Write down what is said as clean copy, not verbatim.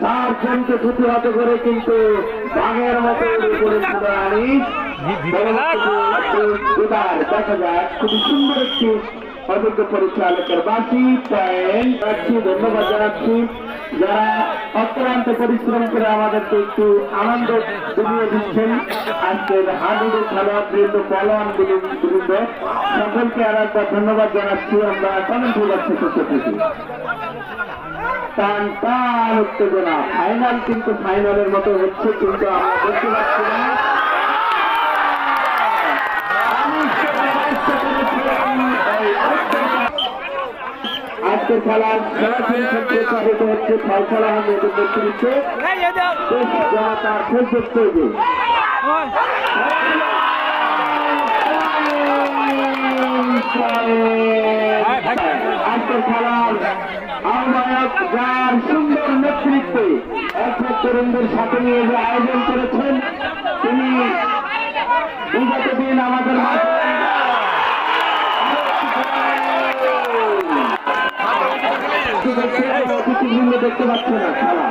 চারজনকে প্রতিহত করে কিন্তু বাঘের মতো দেখা যায় খুবই সুন্দর একটি অভিজ্ঞ পরিচালকের বাসি যাচ্ছি। ধন্যবাদ জানাচ্ছি যারা অক্লান্ত পরিশ্রম করে আমাদেরকে একটু আনন্দ জুড়িয়ে দিচ্ছেন। আজকের হাডুডু খেলোয়াড়বৃন্দ পলোয়ান বৃন্দ সকলকে আর একবার ধন্যবাদ জানাচ্ছি। আমরা কমেন্ট যাচ্ছি থেকে টান টান উত্তেজনা ফাইনাল কিন্তু ফাইনালের মতো হচ্ছে, কিন্তু আমরা দেখতে পাচ্ছি না। আজকের খেলার সরাসরি সম্প্রচারিত হচ্ছে ফয়সাল আহমেদের নেতৃত্বে জনতার ফেসবুক পেজে। আজকের খেলার আহ্বায়ক যার সুন্দর নেতৃত্বে একমাত্র তরুণদের সাথে নিয়ে যে আয়োজন করেছেন, তিনি বিগত দিন আমাদের অতিথিবৃন্দ দেখতে পাচ্ছে না খেলা।